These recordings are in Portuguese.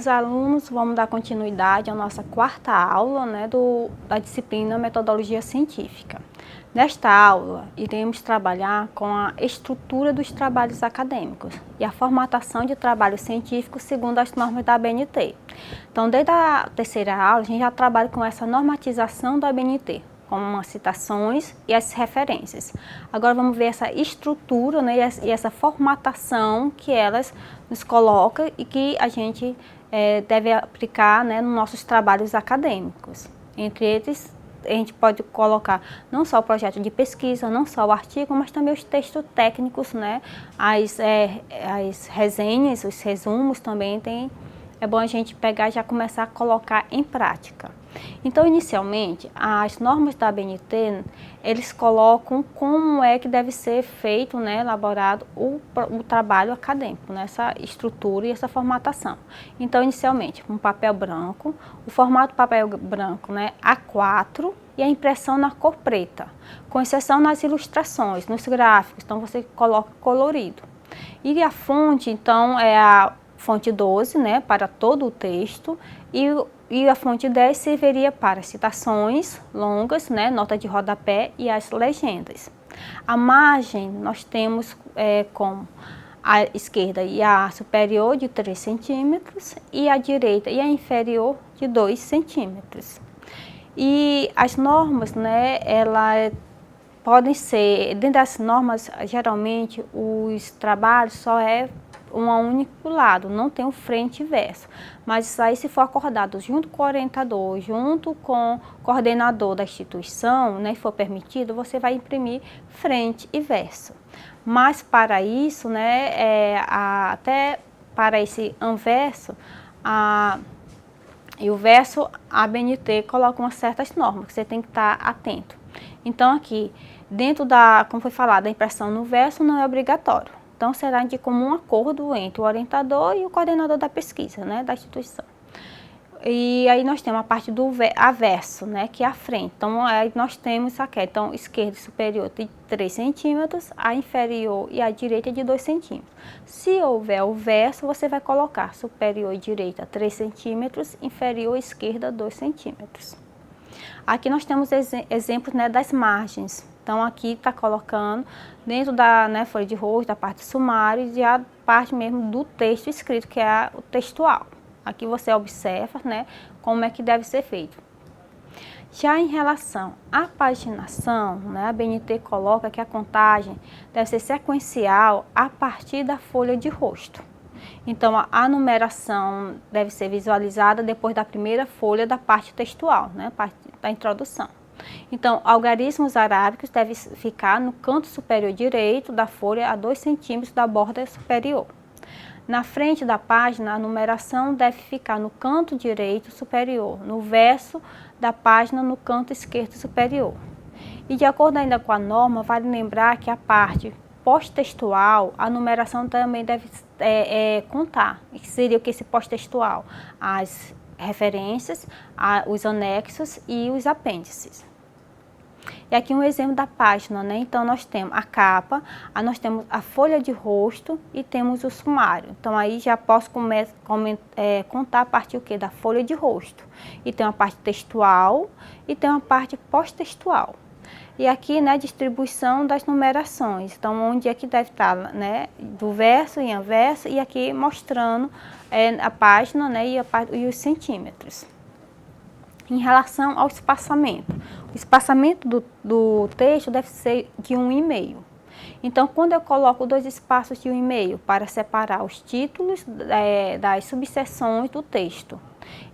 queridos alunos, vamos dar continuidade à nossa quarta aula, né, da disciplina Metodologia Científica. Nesta aula, iremos trabalhar com a estrutura dos trabalhos acadêmicos e a formatação de trabalhos científicos segundo as normas da ABNT. Então, desde a terceira aula, a gente já trabalha com essa normatização da ABNT, como as citações e as referências. Agora vamos ver essa estrutura, né, e essa formatação que elas nos colocam e que a gente deve aplicar, né, nos nossos trabalhos acadêmicos. Entre eles, a gente pode colocar não só o projeto de pesquisa, não só o artigo, mas também os textos técnicos, né, as resenhas, os resumos também é bom a gente pegar e já começar a colocar em prática. Então, inicialmente, as normas da ABNT, eles colocam como é que deve ser feito, né, elaborado o trabalho acadêmico, né, essa estrutura e essa formatação. Então, inicialmente, um papel branco, o formato do papel branco, né, A4 e a impressão na cor preta, com exceção nas ilustrações, nos gráficos, então você coloca colorido. E a fonte, então, é a fonte 12, né, para todo o texto, e a fonte 10 serviria para citações longas, né, nota de rodapé e as legendas. A margem nós temos como a esquerda e a superior de 3 centímetros e a direita e a inferior de 2 centímetros. E as normas, né, elas podem ser, dentro das normas, geralmente os trabalhos só um único lado, não tem o frente e verso. Mas isso aí, se for acordado junto com o orientador, junto com o coordenador da instituição, né, e for permitido, você vai imprimir frente e verso. Mas para isso, né, até para esse anverso e o verso, a ABNT coloca umas certas normas que você tem que estar atento. Então aqui, dentro como foi falado, a impressão no verso não é obrigatório. Então, será de comum acordo entre o orientador e o coordenador da pesquisa, né, da instituição. E aí nós temos a parte do averso, né, que é a frente. Então, aí nós temos aqui, então, esquerda e superior de 3 centímetros, a inferior e a direita de 2 centímetros. Se houver o verso, você vai colocar superior e direita 3 centímetros, inferior e esquerda 2 centímetros. Aqui nós temos exemplos, né, das margens. Então, aqui está colocando dentro da, né, folha de rosto, da parte do sumário e a parte mesmo do texto escrito, que é o textual. Aqui você observa, né, como é que deve ser feito. Já em relação à paginação, né, a ABNT coloca que a contagem deve ser sequencial a partir da folha de rosto. Então, a numeração deve ser visualizada depois da primeira folha da parte textual, né, parte da introdução. Então, algarismos arábicos devem ficar no canto superior direito da folha a 2 centímetros da borda superior. Na frente da página, a numeração deve ficar no canto direito superior, no verso da página no canto esquerdo superior. E de acordo ainda com a norma, vale lembrar que a parte pós-textual, a numeração também deve contar. Que seria o que esse pós-textual? As referências, os anexos e os apêndices. E aqui um exemplo da página, né? Então, nós temos a capa, nós temos a folha de rosto e temos o sumário. Então, aí já posso contar a partir o quê? Da folha de rosto. E tem uma parte textual e tem uma parte pós-textual. E aqui, né, distribuição das numerações. Então, onde é que deve estar, né, do verso em anverso e aqui mostrando a página, né, e os centímetros. Em relação ao espaçamento, o espaçamento do texto deve ser de 1,5. Então, quando eu coloco 2 espaços de 1,5 para separar os títulos das subseções do texto.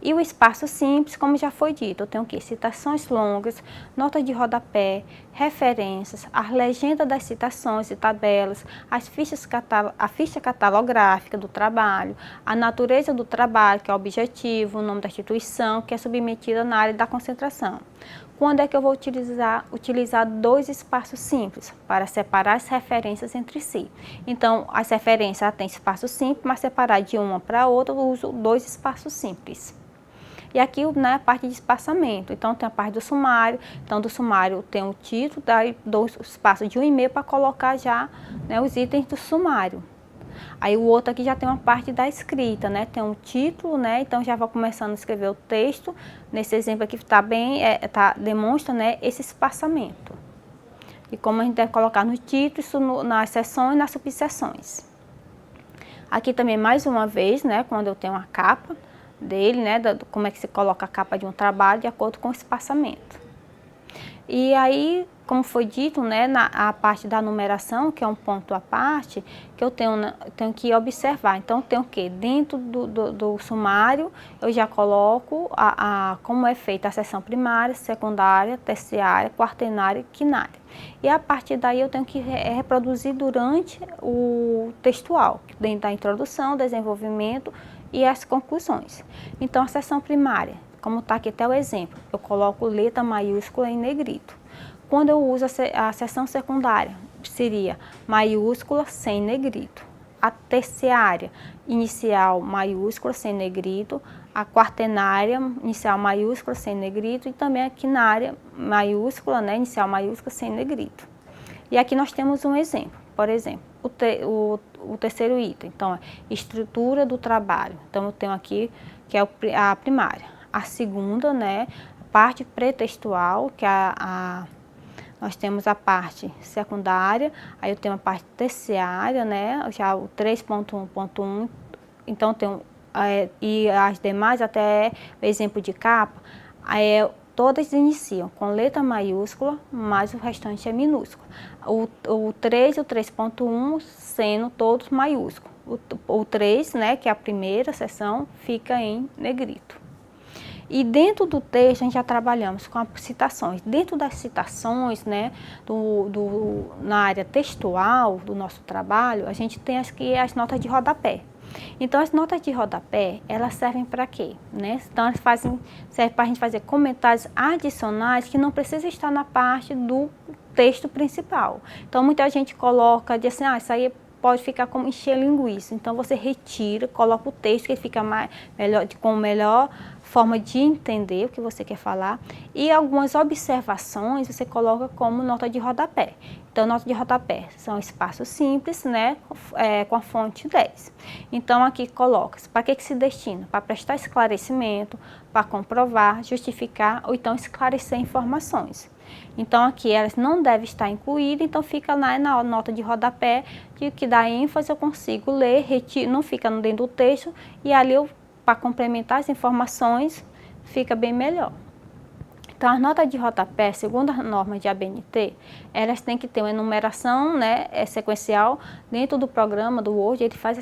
E o espaço simples, como já foi dito, eu tenho o quê? Citações longas, notas de rodapé, referências, a legenda das citações e tabelas, a ficha catalográfica do trabalho, a natureza do trabalho, que é o objetivo, o nome da instituição, que é submetida na área da concentração. Quando é que eu vou utilizar 2 espaços simples para separar as referências entre si? Então, as referências têm espaço simples, mas separar de uma para outra, eu uso 2 espaços simples. E aqui, né, a parte de espaçamento. Então, tem a parte do sumário. Então, do sumário tem o título, daí dou espaço de 1,5 para colocar já, né, os itens do sumário. Aí o outro aqui já tem uma parte da escrita, né? Tem um título, né? Então já vou começando a escrever o texto. Nesse exemplo aqui está bem, demonstra, né, esse espaçamento. E como a gente deve colocar no título, isso nas seções e nas subseções. Aqui também mais uma vez, né, quando eu tenho uma capa dele, né, como é que se coloca a capa de um trabalho de acordo com o espaçamento. E aí, como foi dito, né, a parte da numeração, que é um ponto à parte, que eu tenho que observar. Então, tem o quê? Dentro do sumário, eu já coloco como é feita a seção primária, secundária, terciária, quaternária e quinária. E a partir daí eu tenho que reproduzir durante o textual, dentro da introdução, desenvolvimento e as conclusões. Então, a seção primária, como está aqui até o exemplo, eu coloco letra maiúscula em negrito. Quando eu uso a seção secundária, seria maiúscula sem negrito. A terciária, inicial maiúscula sem negrito. A quaternária, inicial maiúscula sem negrito. E também a quinária, maiúscula, né, inicial maiúscula sem negrito. E aqui nós temos um exemplo. Por exemplo, o terceiro item. Então, estrutura do trabalho. Então, eu tenho aqui que é a primária. A segunda, né, a parte pretextual, que nós temos a parte secundária, aí eu tenho a parte terciária, né, já o 3.1.1, então tem e as demais, até o exemplo de capa, todas iniciam com letra maiúscula, mas o restante é minúsculo. O 3 e o 3.1 sendo todos maiúsculos. O 3, né, que é a primeira seção, fica em negrito. E dentro do texto a gente já trabalhamos com as citações. Dentro das citações, né, na área textual do nosso trabalho, a gente tem as notas de rodapé. Então, as notas de rodapé, elas servem para quê? Né? Então, elas servem para a gente fazer comentários adicionais que não precisam estar na parte do texto principal. Então, muita gente coloca, diz assim, isso aí pode ficar como encher linguiça. Então, você retira, coloca o texto que fica com melhor forma de entender o que você quer falar. E algumas observações você coloca como nota de rodapé. Então, nota de rodapé são espaços simples, né, com a fonte 10. Então, aqui coloca para que se destina? Para prestar esclarecimento, para comprovar, justificar ou então esclarecer informações. Então, aqui elas não devem estar incluídas, então fica lá na nota de rodapé, que dá ênfase, eu consigo ler, não fica dentro do texto, e ali para complementar as informações, fica bem melhor. Então, as notas de rodapé, segundo a norma de ABNT, elas têm que ter uma enumeração, né, sequencial. Dentro do programa do Word, ele faz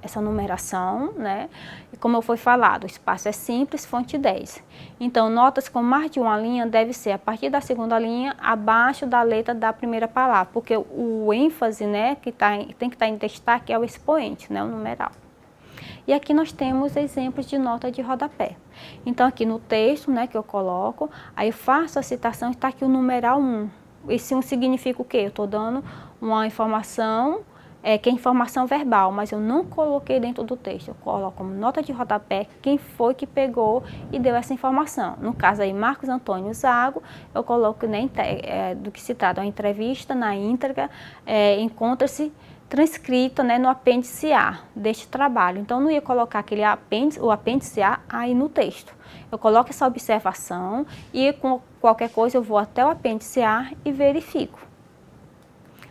essa numeração, né? E como foi falado, o espaço é simples, fonte 10. Então, notas com mais de uma linha deve ser a partir da segunda linha, abaixo da letra da primeira palavra, porque o ênfase, né, que tem que estar em destaque é o expoente, né, o numeral. E aqui nós temos exemplos de nota de rodapé. Então, aqui no texto, né, que eu coloco, aí eu faço a citação e está aqui o numeral 1. Esse 1 significa o quê? Eu estou dando uma informação, que é informação verbal, mas eu não coloquei dentro do texto. Eu coloco como nota de rodapé quem foi que pegou e deu essa informação. No caso aí, Marcos Antônio Zago, eu coloco do que se trata, uma entrevista na íntegra, encontra-se transcrita, né, no apêndice A deste trabalho. Então, não ia colocar o apêndice A aí no texto. Eu coloco essa observação e com qualquer coisa eu vou até o apêndice A e verifico.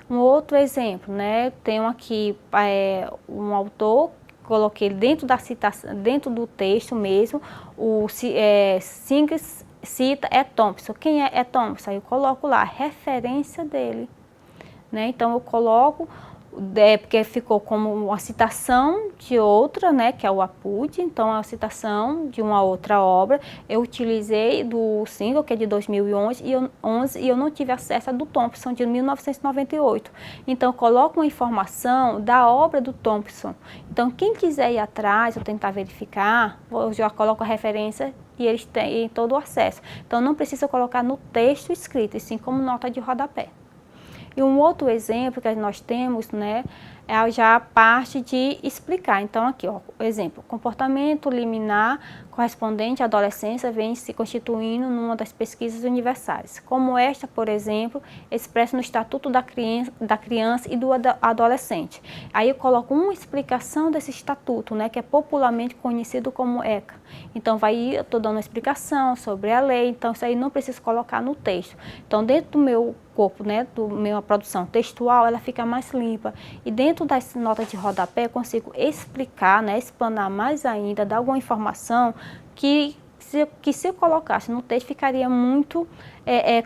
Um outro exemplo, né, tenho aqui um autor, coloquei dentro da citação, dentro do texto mesmo, Singles cita Thompson. Quem é Thompson? Aí eu coloco lá a referência dele, né? Então, eu coloco porque ficou como uma citação de outra, né, que é o Apud, então é uma citação de uma outra obra. Eu utilizei do Single, que é de 2011, e eu não tive acesso a do Thompson, de 1998. Então, eu coloco uma informação da obra do Thompson. Então, quem quiser ir atrás ou tentar verificar, eu já coloco a referência e eles têm todo o acesso. Então, não precisa colocar no texto escrito, e sim como nota de rodapé. E um outro exemplo que nós temos, né, é já a parte de explicar. Então aqui, ó, exemplo, comportamento liminar correspondente à adolescência vem se constituindo numa das pesquisas universais, como esta, por exemplo, expressa no Estatuto da Criança e do Adolescente. Aí eu coloco uma explicação desse estatuto, né, que é popularmente conhecido como ECA. Então eu estou dando uma explicação sobre a lei, então isso aí não preciso colocar no texto. Então dentro do meu corpo, né, do minha produção textual, ela fica mais limpa. E dentro das notas de rodapé eu consigo explicar, né, explanar mais ainda, dar alguma informação que se eu colocasse no texto ficaria muito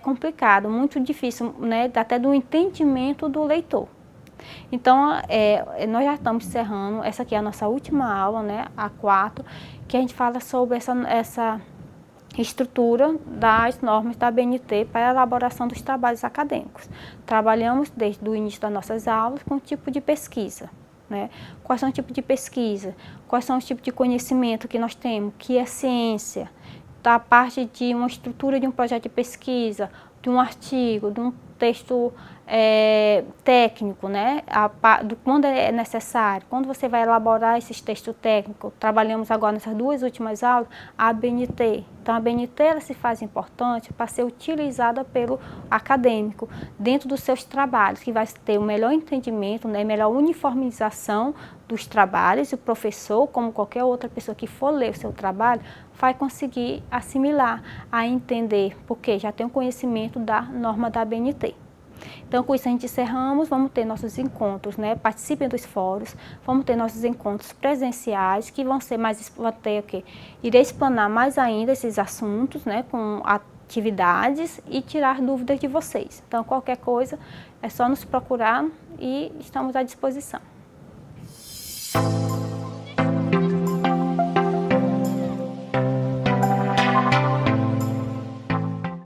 complicado, muito difícil, né, até do entendimento do leitor. Então, nós já estamos encerrando, essa aqui é a nossa última aula, né, a 4, que a gente fala sobre essa estrutura das normas da ABNT para a elaboração dos trabalhos acadêmicos. Trabalhamos desde o início das nossas aulas com o tipo de pesquisa, né? Quais são os tipos de pesquisa, quais são os tipos de conhecimento que nós temos, que é ciência, da parte de uma estrutura de um projeto de pesquisa, de um artigo, de um texto técnico, né? Quando é necessário, quando você vai elaborar esses textos técnicos. Trabalhamos agora nessas duas últimas aulas a ABNT. Então a ABNT ela se faz importante para ser utilizada pelo acadêmico dentro dos seus trabalhos, que vai ter o melhor entendimento, né? Melhor uniformização dos trabalhos. E o professor, como qualquer outra pessoa que for ler o seu trabalho, vai conseguir assimilar, a entender, porque já tem o conhecimento da norma da ABNT. Então, com isso a gente encerramos, vamos ter nossos encontros, né? Participem dos fóruns, vamos ter nossos encontros presenciais, que vão ser mais, irei explanar mais ainda esses assuntos, né? Com atividades e tirar dúvidas de vocês. Então, qualquer coisa, é só nos procurar e estamos à disposição.